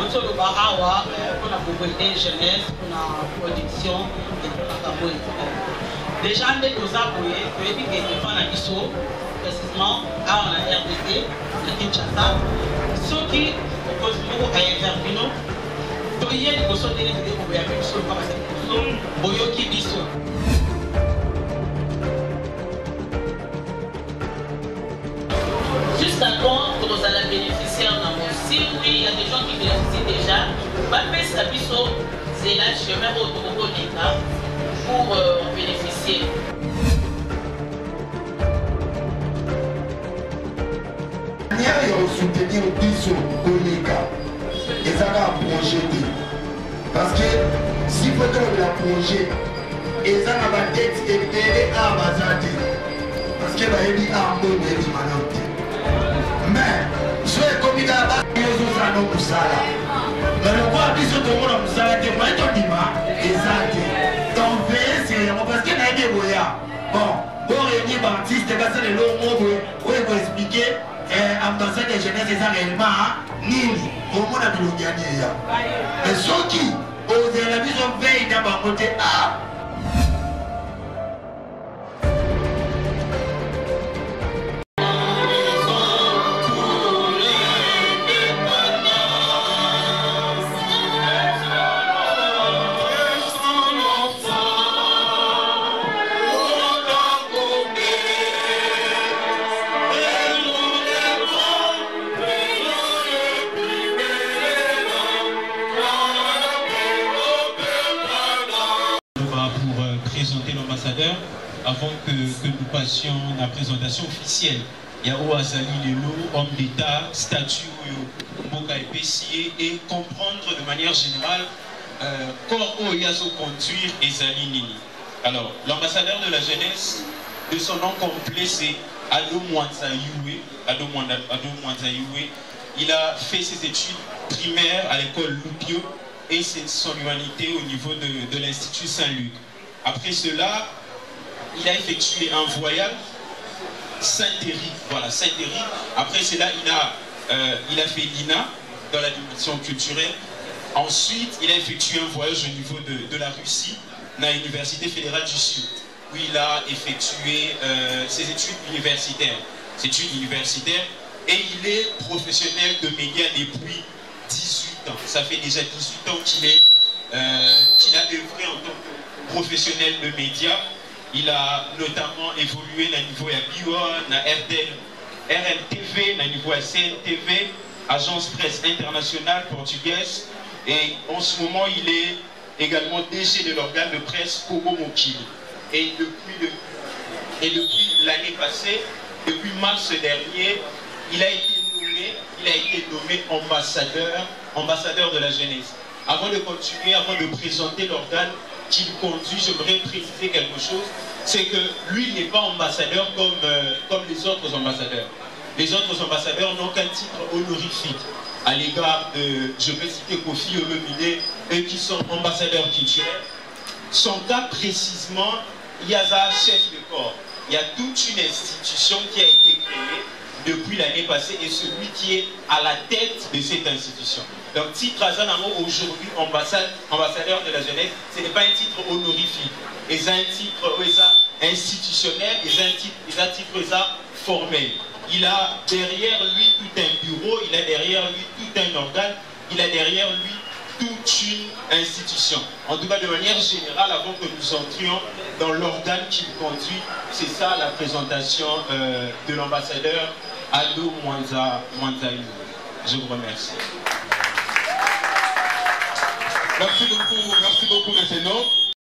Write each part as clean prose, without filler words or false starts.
sur le Barawa, pour la propriété jeunesse, pour la production et pour la carbone. Déjà, on est aux aboyés, on est dit qu'il y a un ISO, précisément, à la RDC, de Kinshasa, ceux qui opposent beaucoup à Intervino, il y a des personnes qui ont été avec ISO, comme ça, Boyoki ISO. Jusqu'à quand vous allez bénéficier en amont? Si oui, il y a des gens qui bénéficient déjà, Bapé Sabiso, c'est là chemin au Togo d'État pour bénéficier. Il y a soutenir Biso Koleka et ça va projeter. Parce que si vous avez la projet, et ça va être éclairé à Bazate. Parce que va y avoir un peu de manante. Mais, je vais comme il a pas de choses à nous Moussala. Mais le quoi, Biso Togo Moussala, c'est pas ton dima, et ça, donc, c'est parce qu'il y a des boyards. Bon, pour réunir Baptiste, c'est pas ça les longs mots, où il faut expliquer. Ambassade de jeunesse est réellement Nini, au monde a pu gagner. Mais ceux qui osent la vision veille d'un côté, avant que nous passions à la présentation officielle. Il y a Oazali Lelo, homme d'État, statut Mboka épicier et comprendre de manière générale comment Oyazo conduire Ezali Nini. Alors, l'ambassadeur de la jeunesse, de son nom complet, c'est Ado Mwanzayoué. Il a fait ses études primaires à l'école Loupio et son humanité au niveau de l'Institut Saint-Luc. Après cela, il a effectué un voyage Saint-Thierry. Voilà, Saint-Thierry. Après cela, il a fait l'INA dans la dimension culturelle. Ensuite, il a effectué un voyage au niveau de la Russie, dans l'Université fédérale du Sud, où il a effectué ses études universitaires. Et il est professionnel de médias depuis 18 ans. Ça fait déjà 18 ans qu'il a œuvré en tant que professionnel de médias. Il a notamment évolué au niveau de BIOA, RLTV, au niveau de CNTV, Agence Presse Internationale Portugaise. Et en ce moment, il est également DG de l'organe de presse Kobo Mokili. Et depuis l'année passée, depuis mars dernier, il a été nommé ambassadeur de la jeunesse. Avant de continuer, avant de présenter l'organe qu'il conduit, j'aimerais préciser quelque chose, c'est que lui n'est pas ambassadeur comme les autres ambassadeurs. Les autres ambassadeurs n'ont qu'un titre honorifique à l'égard de, je vais citer Kofi Olomide, eux qui sont ambassadeurs culturels. Son cas précisément, il y a un chef de corps. Il y a toute une institution qui a été créée depuis l'année passée et celui qui est à la tête de cette institution. Donc, titre Azanamo aujourd'hui ambassadeur de la jeunesse, ce n'est pas un titre honorifique. C'est un titre institutionnel, c'est un titre formel. Il a derrière lui tout un bureau, il a derrière lui tout un organe, il a derrière lui toute une institution. En tout cas, de manière générale, avant que nous entrions dans l'organe qu'il conduit, c'est ça la présentation de l'ambassadeur Ado Mwanzayoué. Je vous remercie. Merci beaucoup, Messéno.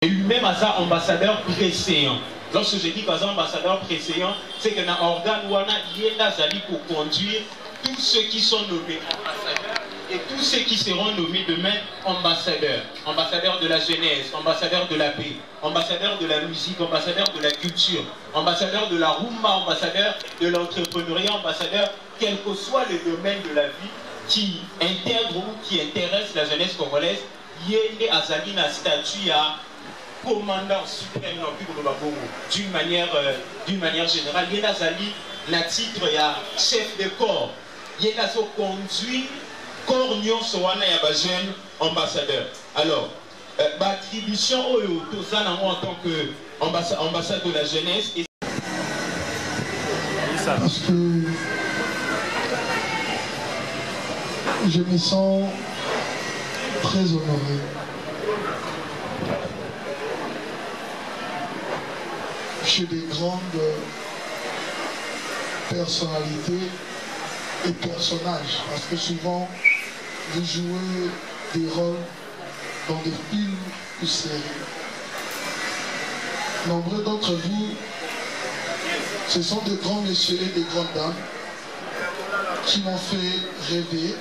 Et lui-même, à ambassadeur précédent. Lorsque je dis qu'un ambassadeur précédent, c'est qu'un organe où il y a pour conduire tous ceux qui sont nommés ambassadeurs et tous ceux qui seront nommés demain ambassadeurs. Ambassadeurs de la jeunesse, ambassadeurs de la paix, ambassadeurs de la musique, ambassadeurs de la culture, ambassadeurs de la rumba, ambassadeurs de l'entrepreneuriat, ambassadeurs, quel que soit le domaine de la vie qui intègre ou qui intéresse la jeunesse congolaise, il y a un statut à commandant suprême d'une manière générale. Il y a un titre, il y a chef de corps, il y a conduit corps nyonso wana ya ba jeune ambassadeur. Alors l'attribution en tant que ambassade de la jeunesse. Parce que je me sens très honoré. Chez des grandes personnalités et personnages, parce que souvent vous jouez des rôles dans des films ou séries. Nombreux d'entre vous, ce sont de grands messieurs et de grandes dames qui m'ont fait rêver,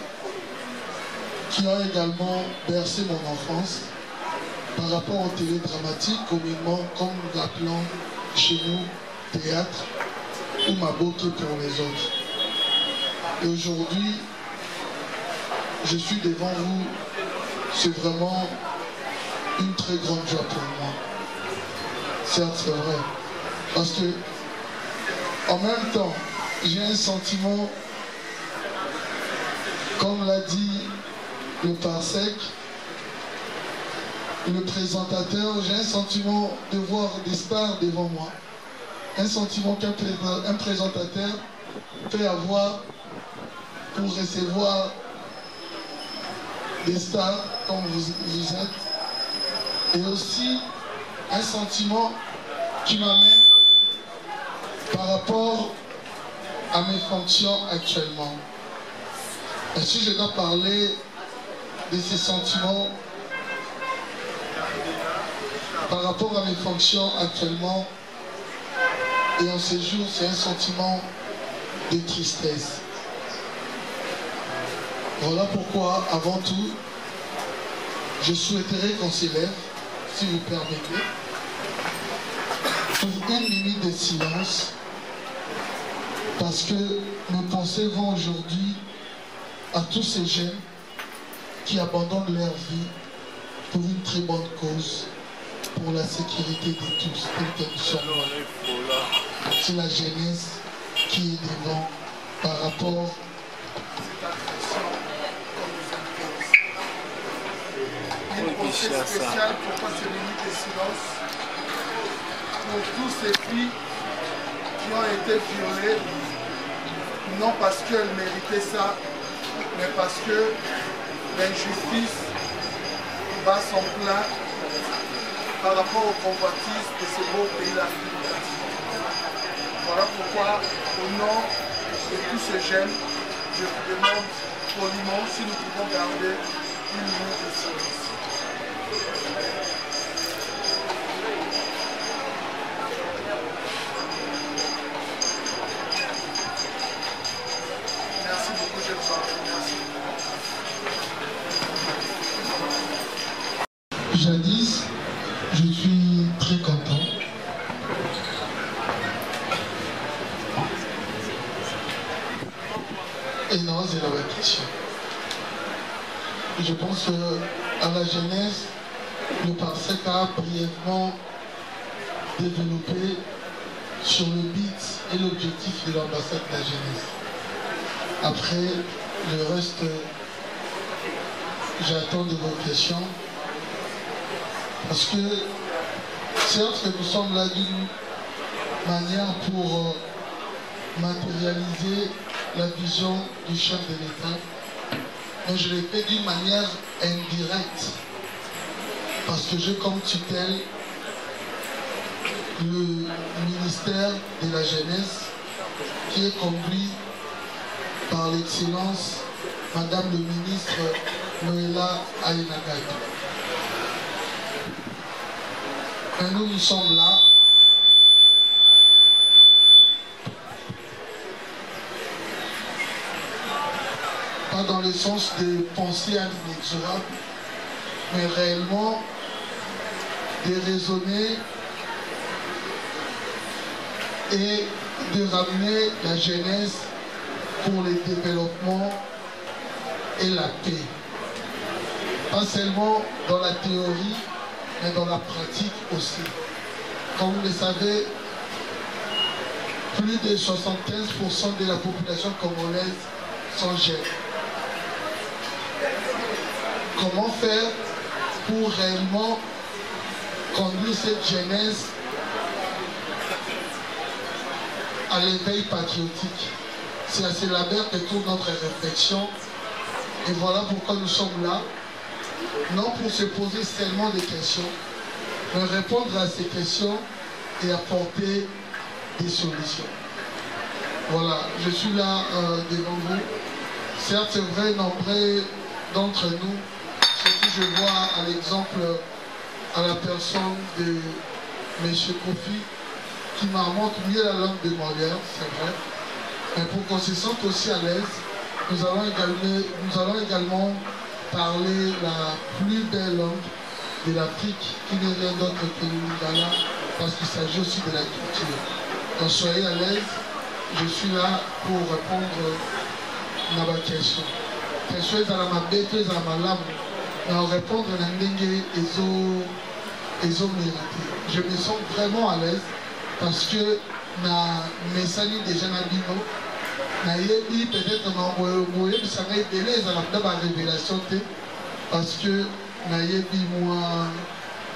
qui ont également bercé mon enfance par rapport au télédramatique, communément, comme nous l'appelons chez nous, théâtre, ou Maboké pour les autres. Et aujourd'hui, je suis devant vous, c'est vraiment une très grande joie pour moi. Certes, c'est vrai. Parce que, en même temps, j'ai un sentiment, comme l'a dit le Parsec, le présentateur, j'ai un sentiment de voir des stars devant moi. Un sentiment qu'un présentateur peut avoir pour recevoir des stars comme vous êtes. Et aussi un sentiment qui m'amène par rapport à mes fonctions actuellement. Et si je dois parler de ces sentiments par rapport à mes fonctions actuellement et en ces jours, c'est un sentiment de tristesse. Voilà pourquoi, avant tout, je souhaiterais qu'on s'élève, si vous permettez, pour une minute de silence, parce que mes pensées vont aujourd'hui à tous ces jeunes qui abandonnent leur vie pour une très bonne cause, pour la sécurité de tous, tels que nous sommes. C'est la jeunesse qui est devant par rapport à une pensée spéciale pour cette minute de silence pour tous ces filles qui ont été violées, non parce qu'elles méritaient ça, mais parce que l'injustice bat son plein par rapport aux convoitises de ce beau pays-là. Voilà pourquoi, au nom de tous ces jeunes, je vous demande poliment si nous pouvons garder une minute de silence. Merci beaucoup, je vous en remercie. Jadis, je suis très content. Et non, c'est la vraie question. Je pense qu'à la jeunesse, le Parsec a brièvement développé sur le but et l'objectif de l'ambassade de la jeunesse. Après, le reste, j'attends de vos questions. Parce que, certes, nous sommes là d'une manière pour matérialiser la vision du chef de l'État, mais je l'ai fait d'une manière indirecte, parce que j'ai comme tutelle le ministère de la Jeunesse, qui est conduit par l'excellence Madame le ministre Noëlla Aïnagay. Et nous sommes là pas dans le sens de penser à l'inexorable, mais réellement de raisonner et de ramener la jeunesse pour le développement et la paix. Pas seulement dans la théorie, mais dans la pratique aussi. Comme vous le savez, plus de 75% de la population congolaise sont jeunes. comment faire pour réellement conduire cette jeunesse à l'éveil patriotique. C'est à ce labeur que tourne notre réflexion. Et voilà pourquoi nous sommes là. Non pour se poser seulement des questions, mais répondre à ces questions et apporter des solutions. Voilà, je suis là devant vous. Certes, c'est vrai, nombreux d'entre nous, surtout je vois à l'exemple à la personne de M. Kofi, qui m'armente mieux la langue de Molière, c'est vrai. Mais pour qu'on se sente aussi à l'aise, nous allons également parler la plus belle langue de l'Afrique, qui n'est rien d'autre que le Lingala, parce qu'il s'agit aussi de la culture. Donc soyez à l'aise, je suis là pour répondre à ma question. Question est à la mabé, tu es à ma lame, mais en répondre à l'endenge ils ont mérité. Je me sens vraiment à l'aise parce que na mesani déjà na bino na yebi peut-être na moye bisanga ebele ezala na ba révélation te parce que na yebi moi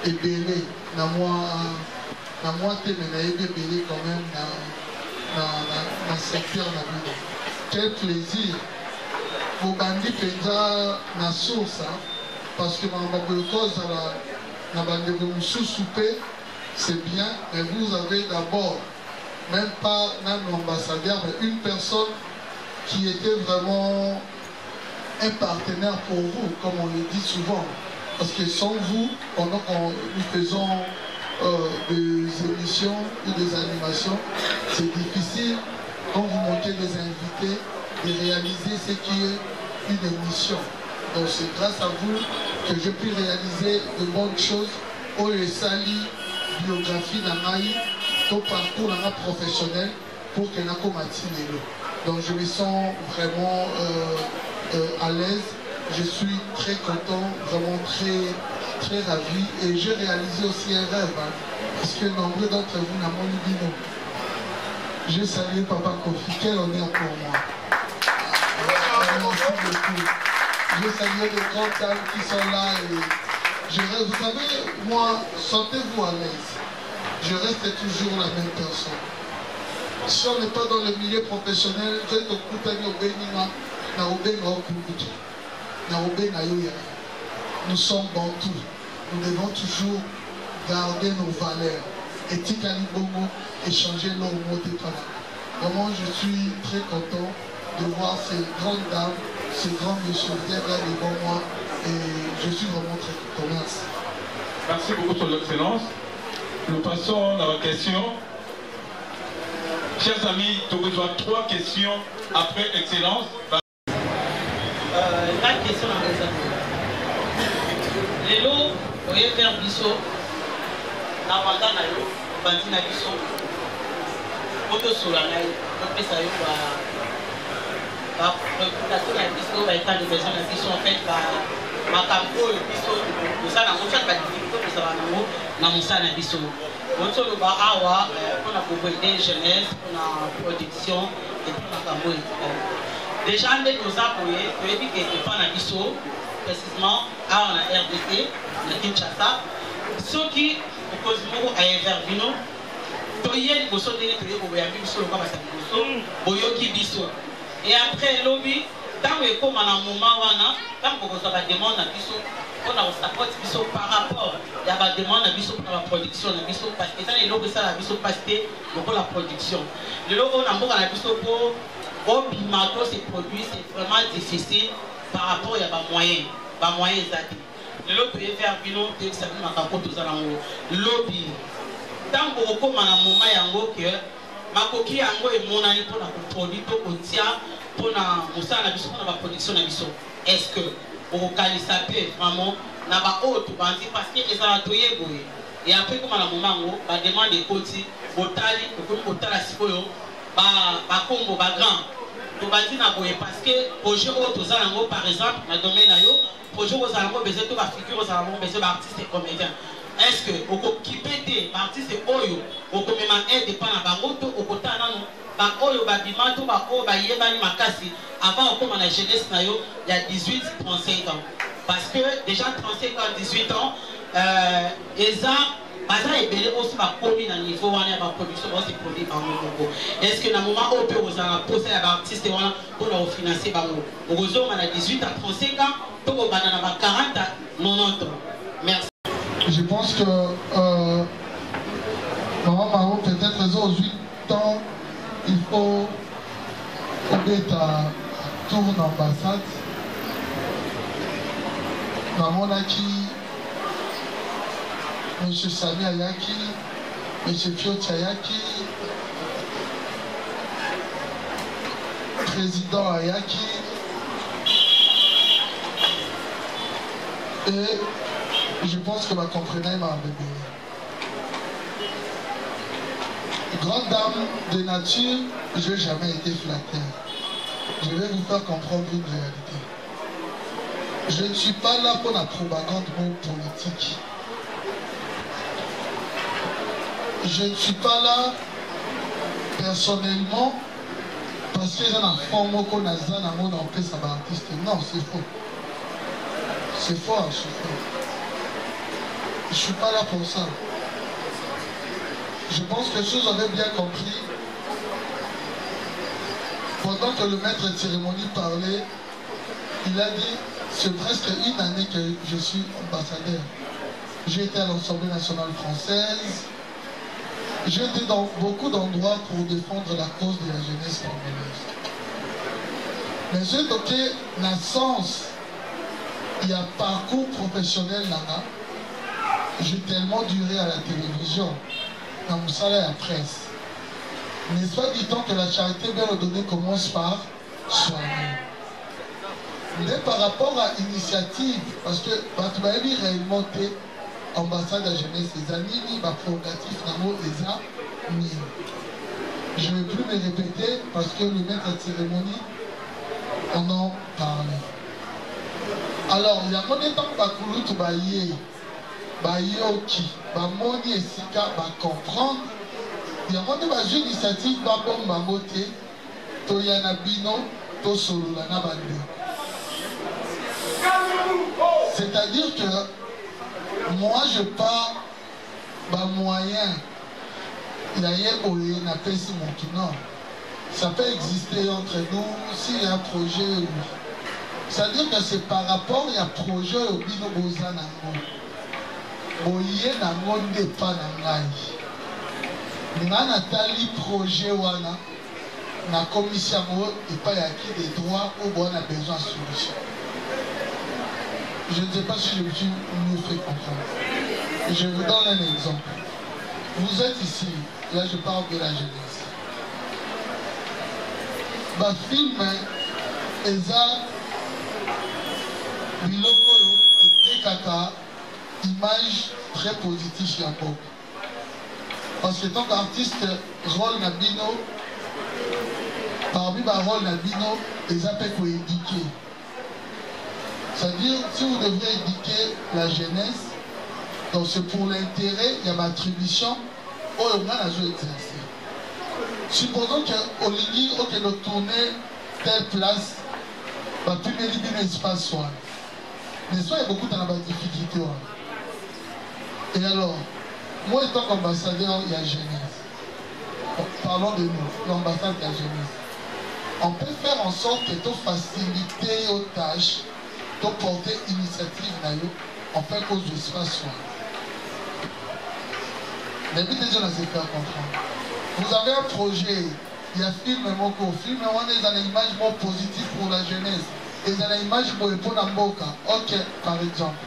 ebele na moi te mais na yebi ebele quand même na secteur na bino. Quel plaisir bobandi penza na source parce que ma cause na bande de souper c'est bien, mais vous avez d'abord même pas un ambassadeur, mais une personne qui était vraiment un partenaire pour vous, comme on le dit souvent. Parce que sans vous, pendant que nous faisons des émissions ou des animations, c'est difficile, quand vous montez des invités, de réaliser ce qui est une émission. Donc c'est grâce à vous que je puis réaliser de bonnes choses au Sali, biographie d'Anaï, tout parcours professionnel pour que Nako Matinelo. Donc je me sens vraiment à l'aise. Je suis très content, vraiment très ravi. Et j'ai réalisé aussi un rêve, parce que nombreux d'entre vous n'ont pas dit non. J'ai salué Papa Kofi, quel honneur pour moi. Merci beaucoup. J'ai salué les grandes dames qui sont là. Et je rêve. Vous savez, moi, sentez-vous à l'aise. Je reste toujours la même personne. Si on n'est pas dans le milieu professionnel, nous sommes bantous. Nous devons toujours garder nos valeurs. Éthique à l'Ibongo, échanger nos mots de parole. Vraiment, je suis très content de voir ces grandes dames, ces grands messieurs devant moi. Et je suis vraiment très content. Merci. Merci beaucoup, Son Excellence. Nous passons à la question. Chers amis, tu reçois 3 questions après Excellence. La question à mes amis. Lélo, vous voyez faire biso. Na wanda na yo, bandi na biso. Moto solanaï, donc ça y va. La biso va être de besoin de biso en fait ma campo biso. Nous ça na mocha pas difficulté pour ça na mocha na biso. Moto le ba awa pour la propriété jeunesse, pour la production et pour la campo. Déjà on est tous appuyés, tu es dit que pas na biso précisément à on a RDT, na Kinshasa. Ceux qui opposent beaucoup à Evervino, toyé biso de l'été pour voyager biso le pas biso, boyoki biso. Et après lobby, tant que comme en un moment wana, tant que vous avez demandé à biso, on a support biso par rapport, il y a des demandes à biso pour la production de biso parce que ça les lobbies ça la biso passer pour la production. Le logo on a beaucoup à biso pour bimato ces produits c'est vraiment difficile par rapport il y a pas moyen exact. Le lobby est faire bino que ça nous m'a pas tout ça dans le lobby. Tant que comme en un moment yango que makoki yango et mon année pour la produit to kotia pour na musala biso pour la production na biso. Est-ce que au kalisape vraiment na ba auto bandi parce que les atoyé boye et après comme à la moment ngo ba demande de koti botali ko botala sikoyo ba kombo ba grand to bandi na boye parce que projet auto za ngo par exemple na domaine na yo projet aux alentours besoin de ba figure aux alentours besoin d'artistes et comédiens. Est-ce que au qui pété artiste oyo au comme même aide pas na bango to au kota nanu ba oyo ba bimato ba o ba yebani makasi avant comme na jeunesse na yo il y a 18-35 ans parce que déjà 35 ans, 18 ans, Baza est belé aussi ma commune à niveau on a ma production aussi produit par mon. Est-ce que dans le moment où on peut vous en poser à l'artiste pour nous financer par nous? Au réseau on a 18 à 35 ans, pour vous banana 40 à 90 ans. Merci. Je pense que Maman Maro peut-être aux 8 ans, il faut être à tour d'ambassade. Maman Naki. M. Sami Ayaki, M. Piotr Ayaki, Président Ayaki, et je pense que ma comprenez m'a bébé. Grande dame de nature, je n'ai jamais été flatteur. Je vais vous faire comprendre une réalité. Je ne suis pas là pour la propagande politique. Je ne suis pas là personnellement parce que j'ai un fond qu'on a en paix ça va artiste. Non, c'est faux. C'est faux, je suis faux. Je ne suis pas là pour ça. Je pense que si vous avez bien compris, pendant que le maître de cérémonie parlait, il a dit, c'est presque une année que je suis ambassadeur. J'ai été à l'Assemblée nationale française. J'ai été dans beaucoup d'endroits pour défendre la cause de la jeunesse congolaise. Mais j'ai toqué la sens, il y a parcours professionnel là-bas. J'ai tellement duré à la télévision, dans mon salaire à la presse. Mais soit dit-on que la charité bien ordonnée commence par soi-même. Mais par rapport à l'initiative, parce que Batoubaïbi réellement ambassade de la jeunesse, les amis, ma prérogative, les amis. Je ne vais plus me répéter parce que le maître de cérémonie en a parlé. Alors, il y a mon temps que tu vas Bayoki, Bamoni et Sika va comprendre. Il y a mon initiative, Babom Bamote, Toyana Bino, Tosolana Bande. C'est-à-dire que moi je pars par moyen. Il y a un appel sur mon tournant. Ça peut exister entre nous s'il y a un projet. C'est-à-dire que c'est par rapport à un projet au Bino Bozanango. Boye nango n'est pas nangai. Maintenant, Nathalie projet wana na commission et pas acquis des droits où on a besoin de solution. Je ne sais pas si je me suis mieux fait comprendre. Je vous donne un exemple. Vous êtes ici, là je parle de la jeunesse. Ma film Eza Bilokolo et Kaka, image très positive chez Yambo. Parce que tant qu'artiste, rôle Nabino, parmi ma rôle Nabino, les appels pour éduquer. C'est-à-dire, si vous devrez éduquer la jeunesse, donc c'est pour l'intérêt, il y a ma attribution, oh, on a joué exercer. Supposons qu'au Ligi, on peut tourner telle place, bah, plus de l'espace soit. Mais soit il y a beaucoup de difficultés. Et alors, moi étant qu'ambassadeur, il y a jeunesse. Donc, parlons de nous, l'ambassade de la jeunesse. On peut faire en sorte que tu faciliter aux tâches, tu porter initiative, on fait cause de l'espace soit. Mais vite déjà, on s'est fait comprendre. Vous avez un projet, il y a film Moko, film on est dans une image more positive pour la jeunesse, et dans une image pour répondre à Mboka. Ok, par exemple,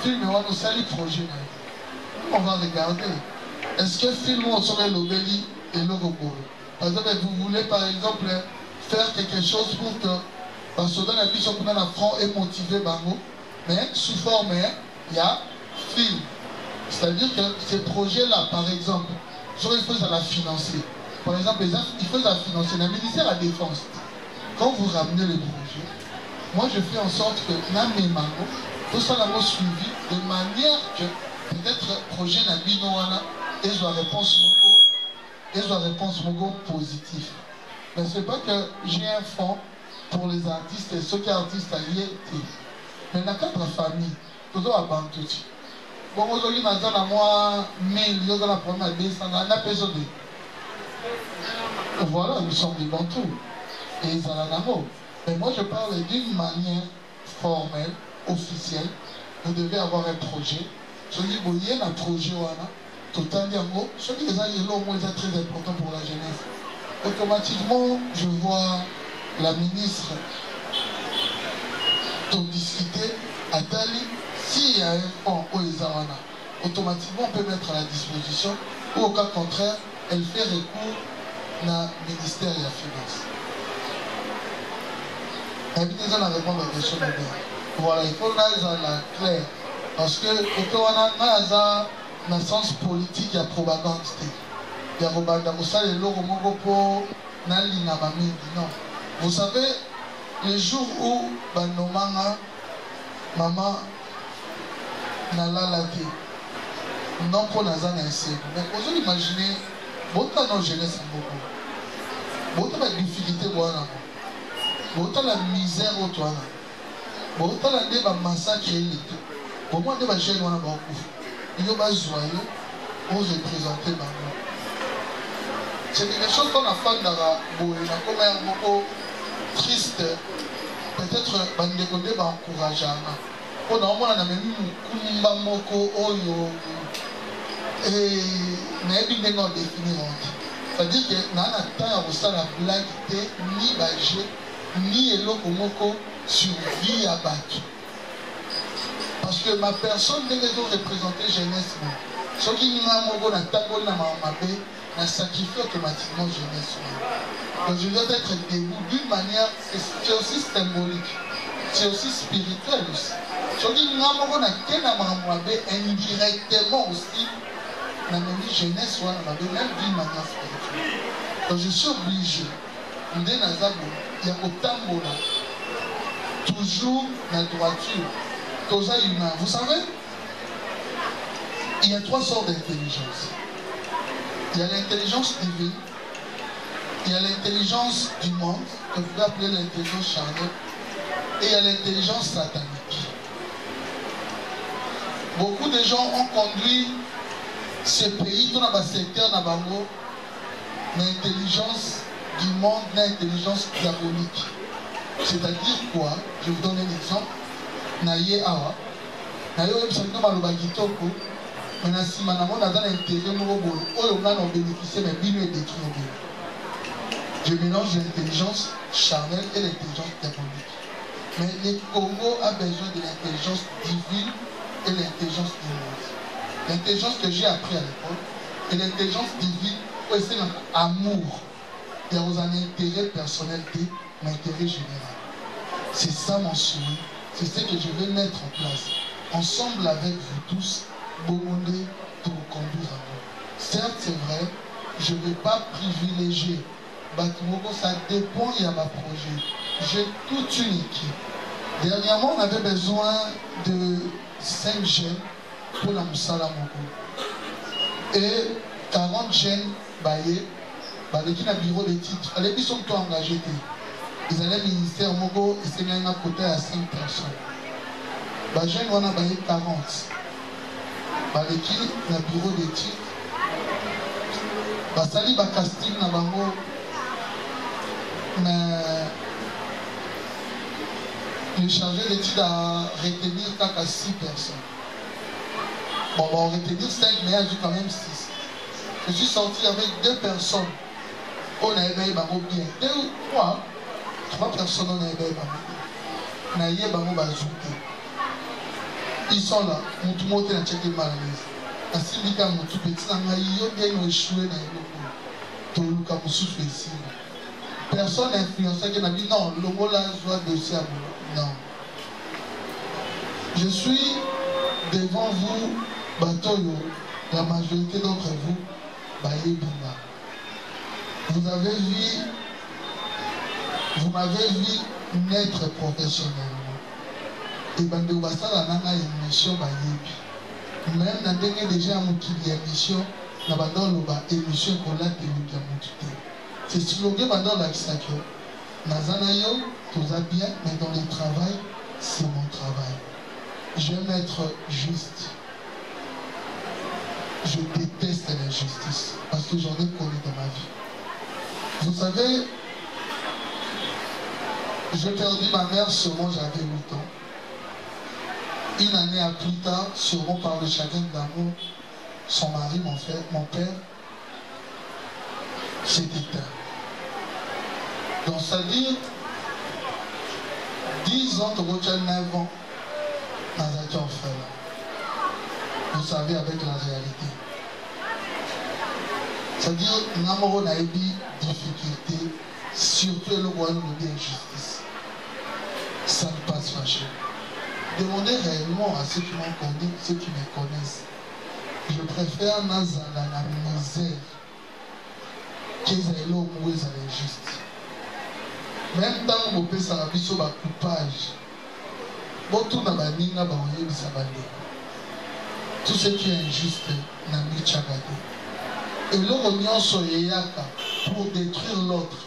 film on nous sali projet. On va regarder. Est-ce que film on serait l'obéli et le robot? Par exemple, vous voulez par exemple faire quelque chose pour que parce que dans la vie, on a un front et motivé Bango, mais sous forme, il y a film. C'est-à-dire que ces projets-là, par exemple, il faut la financer. Par exemple, il faut la financer. Le ministère de la Défense, quand vous ramenez le projet, moi je fais en sorte que Namé Mango, tout ça l'a suivi de manière que peut-être le projet n'a pas et je réponse positif. Mais ce n'est pas que j'ai un fonds pour les artistes et ceux qui sont artistes alliés. Mais dans quatre familles, tout ça va banque tout. Bon, aujourd'hui, dans un mois, 1000, il y a un problème à 200, on a besoin de. Voilà, nous sommes des Bantous. Et ils en ont. Mais moi, je parle d'une manière formelle, officielle. Vous devez avoir un projet. Je dis, bon, il y a un projet, total, je dis, les aïeux, c'est très important pour la jeunesse. Automatiquement, je vois la ministre discuter à Dali. S'il y a un fonds au Ezarana, automatiquement, on peut mettre à la disposition. Ou au cas contraire, elle fait recours na ministère de la finance. Et puis, nous allons répondre à la question de bien. Voilà, il faut que nous la clair. Parce que, quand on a un sens politique, il y a propagande. Il y a propagande. Vous savez, non. Vous savez, le jour où Banomanga, maman, n'a la vie, non pour Nazan et Seb. Mais vous imaginez, beaucoup de jeunesse beaucoup. Beaucoup de difficultés, beaucoup de misère au toit. Beaucoup de massacres. Beaucoup de jeunes ont beaucoup. Il y a des joyeux pour représenter Bango. C'est quelque chose qu'on a fait dans la boue, comme un beaucoup triste. Peut-être que va encourager. On a même Kumba Moko Oyo. Et mais bien définir. C'est-à-dire que dans la temps où ça la blague ni Bagé ni Eloko Moko survit à battre. Parce que ma personne devait représenter jeunesse. Ce qui n'a sacrifié automatiquement jeunesse. Donc je dois être debout d'une manière, c'est aussi symbolique, c'est aussi spirituel aussi. Ce qui n'a indirectement aussi dans la jeunesse, même d'une manière spirituelle. Donc je suis obligé, il y a autant toujours la droiture. Vous savez, il y a trois sortes d'intelligence. Il y a l'intelligence divine, il y a l'intelligence du monde, que vous pouvez appeler l'intelligence charnelle, et il y a l'intelligence satanique. Beaucoup de gens ont conduit ce pays dans le secteur Nabango, l'intelligence du monde, l'intelligence diabolique. C'est-à-dire quoi? Je vous donne un exemple. Naye awa naye oyo bisanga maloba kitoko mais na sima na mona dans l'intérêt moko boye oyo nga na bénéficier mais bino détruire bien. Je mélange l'intelligence charnelle et l'intelligence diabolique. Mais le Congo a besoin de l'intelligence divine et l'intelligence du monde. L'intelligence que j'ai appris à l'école et l'intelligence divine, c'est l'amour. Il y a un intérêt personnel et l'intérêt général. C'est ça mon souhait. C'est ce que je vais mettre en place. Ensemble avec vous tous, Bomondé pour vous conduire à vous. Certes, c'est vrai, je ne vais pas privilégier. Batumoko, ça dépend, il y a ma projet. J'ai toute une équipe. Dernièrement, on avait besoin de 5 jeunes pour la Moussala Moko. Et 40 jeunes, qui ont un bureau d'études. Ils sont tous engagés. Ils allaient au ministère Moko et c'est bien à côté à 5 personnes. Les jeunes, on a 40. Qui ont un bureau d'études. Basali ba casting na bango. Mais le chargé d'études a retenir qu'à 6 personnes. Bon, on va retenir 5, mais il y a quand même 6. Je suis sorti avec 2 personnes. On a éveillé bango bien. 2 ou 3 personnes on a éveillé bango. On a éveillé bango bazouké. Ils sont là. Mon tout le monde est à checker mal à l'aise. Parce que mon tout petit, on a échoué dans le personne influencée qui m'a dit non, le mot là soit dossier à vous. Non. Je suis devant vous, Batoyo, la majorité d'entre vous, Baye-Bima. Vous m'avez vu naître professionnellement. Et Bande Oubassala n'a une mission Baye-Bi. Même dans le déjà à mission. Émission pour la télévision. C'est slogan pendant la Kisakyo. Nazanayo, tout va bien, mais dans le travail, c'est mon travail. J'aime être juste. Je déteste l'injustice parce que j'en ai connu dans ma vie. Vous savez, j'ai perdu ma mère sûrement j'avais 8 ans. Une année à plus tard, sûrement par le chagrin d'amour, son mari, mon père, s'est éteint. Donc, c'est-à-dire, 10 ans, 9 ans, dans un temps frère. Vous savez, avec la réalité. C'est-à-dire, Namoro n'a eu difficulté, surtout le royaume de l'injustice. Ça ne passe pas chez nous. Demandez réellement à ceux qui m'ont connu, ceux qui me connaissent. Je préfère Nazala la misère qu'ils aient l'eau où ils avaient juste. Même temps où on peut s'arrêter sur le coupage, tout ce qui est injuste n'a mis chagade. Et l'union soyaka pour détruire l'autre.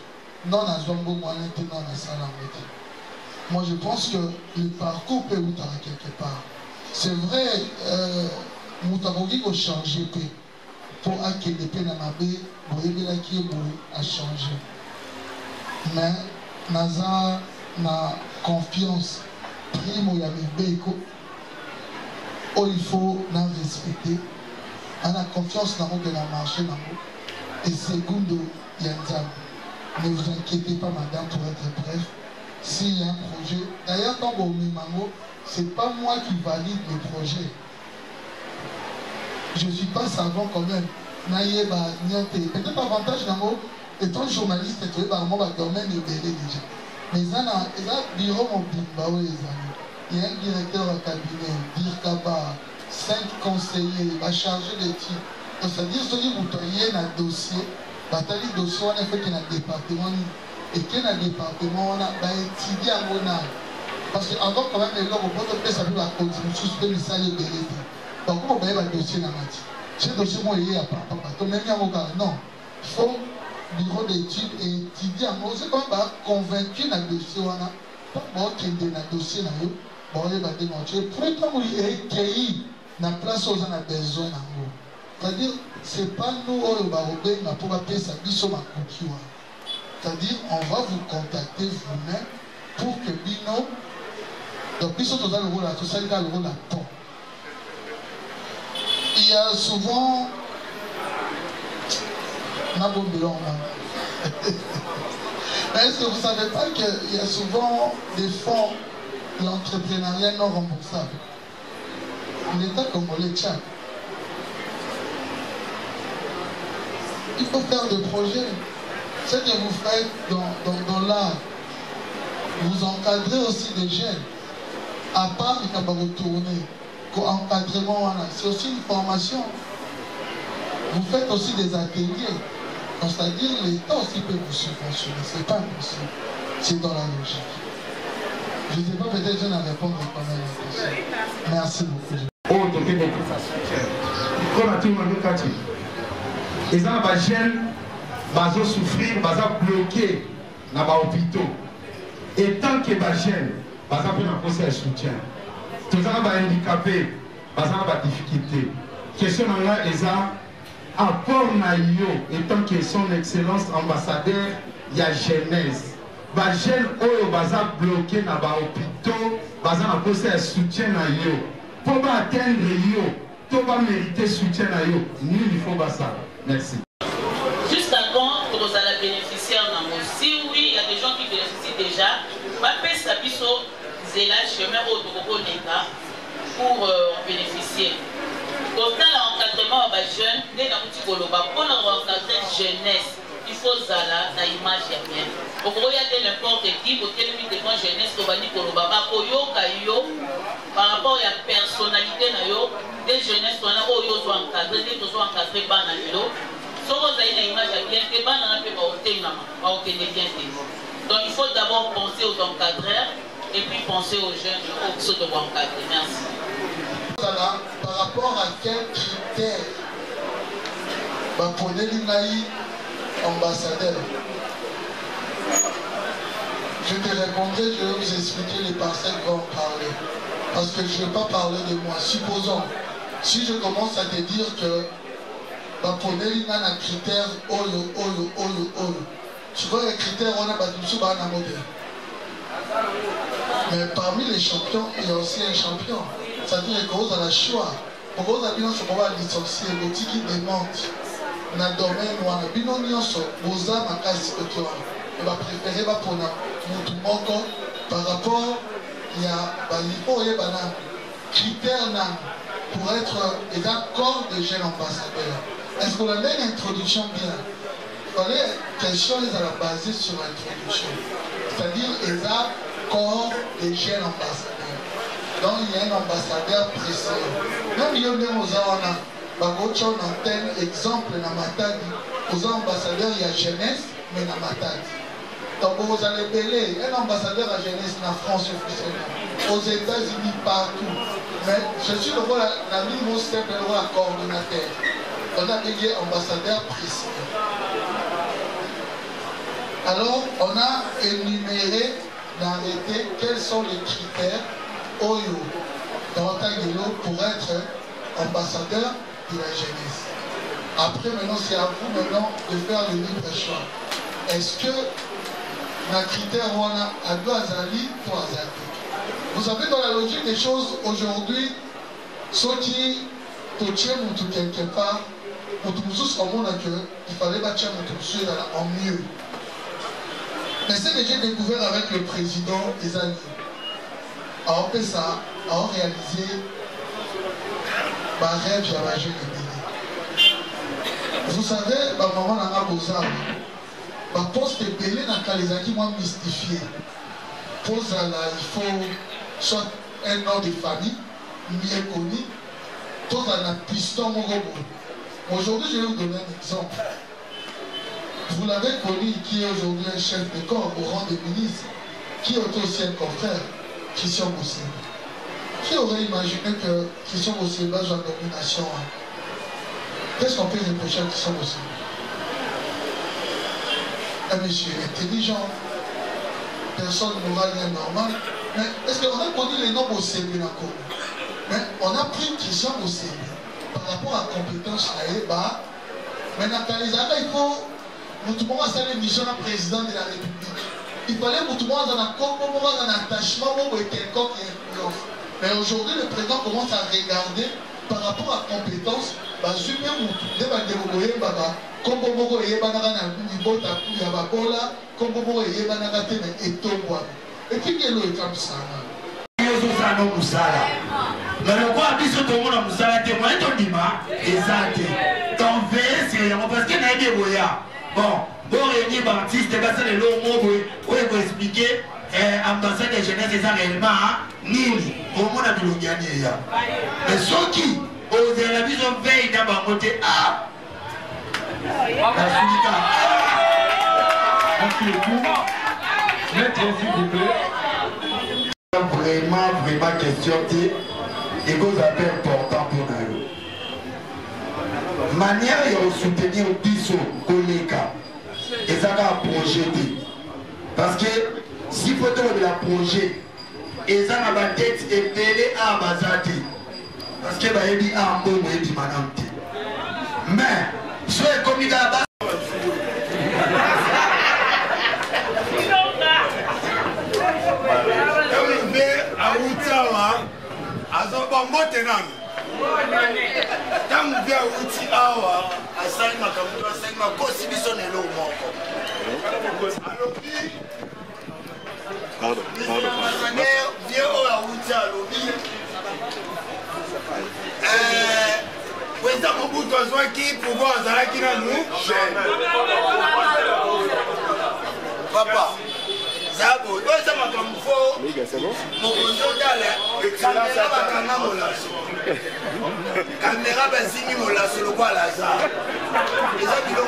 Non à Zongo Moanete, non à Salamete. Moi je pense que le parcours peut être quelque part. C'est vrai, Moutabogi va changer pour acquérir des peines à ma baie, pour aider la qui est à changer. Mais Naza n'a confiance. Primo Yamibeko. Oh, il faut nous respecter. On a confiance dans nous de la marché. Et secondo, Yanzam. Ne vous inquiétez pas, madame, pour être bref. S'il y a un projet, d'ailleurs, dans mon Mimango, ce n'est pas moi qui valide le projet. Je ne suis pas savant quand même. Peut-être avantage dans moi, étant journaliste, tu es dans mon domaine de déjà. Mais il y a un bureau mon Bimbaou, il y a un directeur de cabinet, Birkaba, 5 conseillers, va charger d'études. C'est-à-dire que si vous avez un dossier, le dossier, on a fait qu'il y a un département. Et qu'il y a un département, on a étudié à mon âge. Parce qu'avant, quand même, les gens, on peut faire la contribution sur le salaire de l'État. Donc, comment on va un dossier dans la matière? Ce dossier, moi, il y a pas. Même il y a un non. Il faut bureau d'études et étudier à moi. C'est quand même convaincu dans le dossier. On a pas bon qu'il y ait un dossier dans le bon, il va démontrer. Pourtant, il est accueilli dans la place où on a besoin. C'est-à-dire, ce n'est pas nous, on va pour appeler ça, c'est-à-dire, on va vous contacter vous-même pour que Bino, donc Bino, tout ça, le rôle à tout ça, il a le rôle à temps. Il y a souvent, est-ce que vous ne savez pas qu'il y a souvent des fonds l'entrepreneuriat non remboursable? L'État congolais tchad. Il faut faire des projets. Ce que vous faites dans l'art, vous encadrez aussi des jeunes. À part, il va retourner. Encadrement, c'est aussi une formation. Vous faites aussi des ateliers. C'est-à-dire l'État aussi peut vous subventionner. Ce n'est pas impossible. C'est dans la logique. Je ne sais pas, peut-être je n'ai répondu quand même. Merci beaucoup. Oh, tu fais des comme tu m'as dit, les gens qui vont souffrir, vont bloquer dans les hôpitaux. Et tant que les jeunes vont poser un soutien, tous les gens handicapés, vont avoir des difficultés. Question là, les gens, apport naïo, étant que son excellence ambassadeur, il y a jeunesse. Les jeunes qui vont bloquer dans les hôpitaux, vont poser un soutien naïo. Pour atteindre yo, pour mériter soutien à yo, nous il faut pas ça. Merci. Jusqu'à quand vous allez bénéficier en amour? Si oui, il y a des gens qui bénéficient déjà, ma peste à biso, c'est là chemin au Togo-Neka pour bénéficier. Autant l'encadrement à jeunes, dès la boutique Goloba, pour l'encadrer jeunesse, il faut zala na image ya bien. Au gros, il y a n'importe qui, pour tel devant jeunesse, Tobani Goloba, par rapport à la personnalité des jeunesses, on a encadré, des encadrés par la vélo. Si vous avez une image bien, c'est pas dans la paix, donc il faut d'abord penser aux encadreurs et puis penser aux jeunes qui sont encadrés. Merci. Par rapport à quel critère pour l'Inaï ambassadeur? Je te répondrai, je vais vous expliquer les parcelles qui vont parler. Parce que je ne vais pas parler de moi. Supposons, si je commence à te dire que Baponeli n'a un critère oyo. Tu vois les critères, on a battu un modèle. Mais parmi les champions, il y a aussi un champion. C'est-à-dire que vous avez le choix. Pour vous avez licencié, vous avez qui démonte. Dans le domaine où vous avez ma casse de toi. Et vous préférez pour nous par rapport à critères pour être un corps de jeunes ambassadeurs. Est-ce que vous avez une introduction bien? Les questions sont basées sur l'introduction. C'est-à-dire qu'ils ont un corps de jeunes ambassadeurs. Donc il y a un ambassadeur précis. Même il y a une antenne, exemple, dans Matadi, aux ambassadeurs, il y a jeunesse, mais dans Matadi. Donc vous allez belé, un ambassadeur à jeunesse en France officiellement, aux États-Unis, partout. Mais je suis le rôle, la ligne step, le rôle coordonnateur. On a payé ambassadeur précis. Alors, on a énuméré dans l'été quels sont les critères OYO dans Taguelo pour être ambassadeur de la jeunesse. Après, maintenant, c'est à vous maintenant de faire le libre choix. Est-ce que le critère on a à deux azali pour azali? Vous savez, dans la logique des choses, aujourd'hui, ceux qui te tiennent quelque part, il fallait bâtir en mieux. Mais c'est que j'ai découvert avec le président des années. Alors, ça a réalisé ma rêve à la jeune. Vous savez, ma maman n'a pas besoin. Ma poste est belé dans les acquis moi mystifié. Pose là, il faut soit un nom de famille, mieux connu, tout un piston mon robot. Aujourd'hui, je vais vous donner un exemple. Vous l'avez connu, qui est aujourd'hui un chef de corps au rang de ministre, qui est aussi un confrère, Christian Bousséba. Qui aurait imaginé que Christian Bousséba soit en domination? Qu'est-ce qu'on peut reprocher à Christian Bousséba? Un monsieur intelligent, personne morale et normale. Mais est-ce qu'on a connu les noms Bousséba encore? Mais on a pris Christian Bousséba par rapport à la compétence à Eba. Mais Nathalie, il faut. Nous tout le monde a l'émission du président de la République. Il fallait que tout le monde ait un attachement pour quelqu'un qui influence. Mais aujourd'hui, le président commence à regarder par rapport à la compétence. Et puis, il est comme ça. Mais le quoi dit ce que mon homme s'arrête, moi et ton dima, exact. Ton VS, parce qu'il y a des boyards. Bon, bon, il y a des artistes, c'est le long mot pour expliquer ambassade de jeunesse, c'est ça réellement, nini, au monde a tout gagné. Mais ceux qui, aux Arabes, ont veillé dans ma côté, ah! Merci beaucoup. Maître, s'il vous plaît. Vraiment question et vous avez important pour nous. Manière de soutenir Bisso, Koleka, et ça va projeter. Parce que si vous avez la projet, et ça va tête et belé à Bazate. Parce que va aider à un bon et du manante. Mais, soit comme il a azoba mbote nanu ntango mpe awuti awa asali makambo asali makosi biso na eloko moko alobi vie oyo awuti alobi weza mobutu azwaki pouvoir azalaki nanu papa Zabo, toi ça m'a comme faux. Mon conjoint caméra bakanga molaso. Caméra bazini molaso le quoi lazare. Les autres ils vont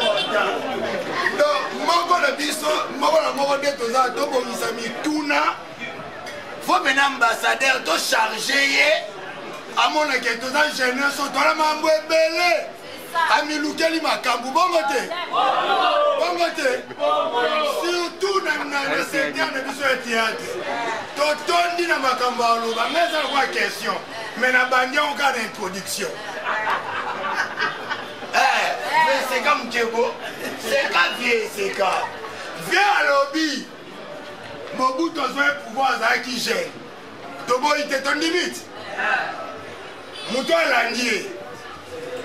donc moko na biso, moko na moko de toza to bongisa mituna. Faut maintenant ambassadeur to charger à mon que toza jeunesse to la mambo ebele. amilukeli makambu bongo te bongo te surtout na secteur na biso ya théâtre totondi na makambo aloba mais ça quoi question mais na bandi on ka d'introduction mais c'est comme Diego c'est ka vieux c'est ka vieux alobi Mobutu a pouvoir qui gêne Tobo il était ton limite Mouton Landier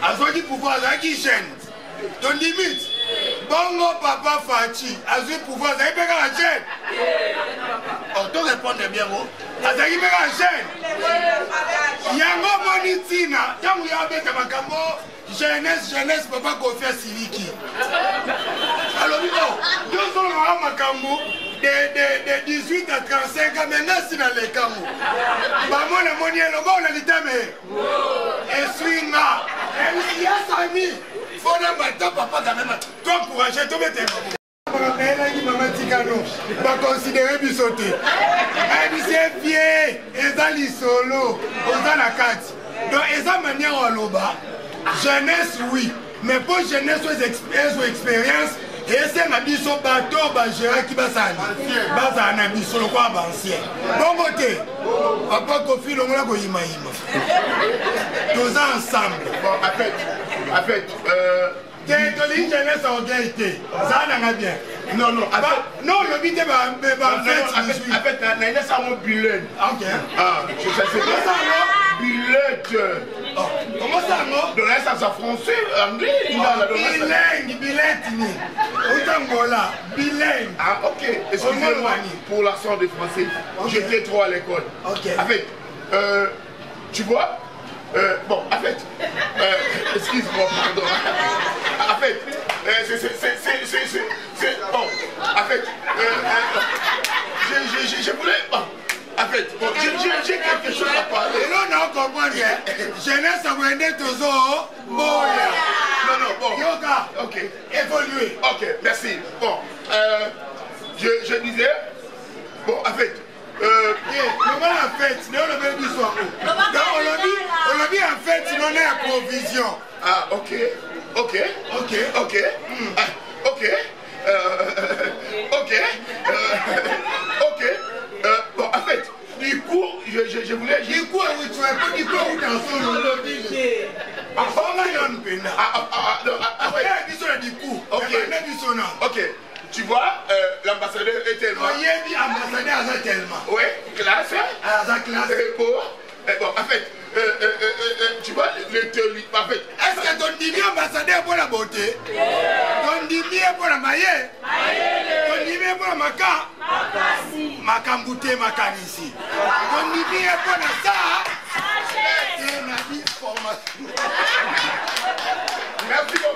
a dit pouvoir qui gêne ton limite Bongo Papa Fati a dit pouvoir qui gêne la gêne on te répond bien gros a dit la gêne Yango Monitina Yango Yabe Makambo jeunesse papa Kofi Siliki alors nous sommes à Makambo de 18 à 35 ans, maintenant c'est dans les camps. Maman le monier, le bon, le litame. Et suis là. Et il y a sa ami. Faut le battre, papa, quand même. Toi, courageux, toi, mettez. Maman Ticano va considérer du sauter. Elle dit c'est vieux, et ça lit solo, on a la carte. Donc, et ça manière en loba, jeunesse, oui, mais pour jeunesse, aux expériences. Et c'est un biso bateau, Gérard qui va s'en aller. Un biso, le quoi, ancien. Bon côté, papa Kofi, l'on l'a goyima. Tous ensemble. Bon, en fait, T'es jeunesse en égalité. Ça n'a bien. non, non, le bité va en fait, n'a pas mon bilan. Ok. Ah, je sais pas. Bilan. Comment ça, non? De là, ça français, anglais. Bilingue. Autant bilingue. Ah, ok. Excusez-moi pour l'accent de français. Okay. J'étais trop à l'école. Ok. En fait, tu vois, bon, en fait, excuse-moi, pardon. En fait, c'est bon. En fait, je voulais. Bon, en fait, bon, j'ai quelque chose à parler. Et là, on comprend bien. Jeunesse a vendu toujours. Bon, non, bon. Yoga. Ok. Évoluer. Ok, merci. Bon, je disais, bon, en fait, comment en fait, sinon on a même du soir. On l'a dit en fait, sinon on est en provision. Ah, ok. Bon, en fait, du coup, je voulais... Du coup, oui, tu as pas dit quoi ou dans son lobby. Ok, tu vois, l'ambassadeur est tellement... Oui, classe. Bon, en fait, tu vois, en fait... Est-ce que ton dimi ambassadeur pour la beauté? Ton dimi est pour la maille? Ton dimi est pour la maca? Macambouté, macanisi. Ton dimi est pour la ça? C'est ma vie formation. Merci beaucoup.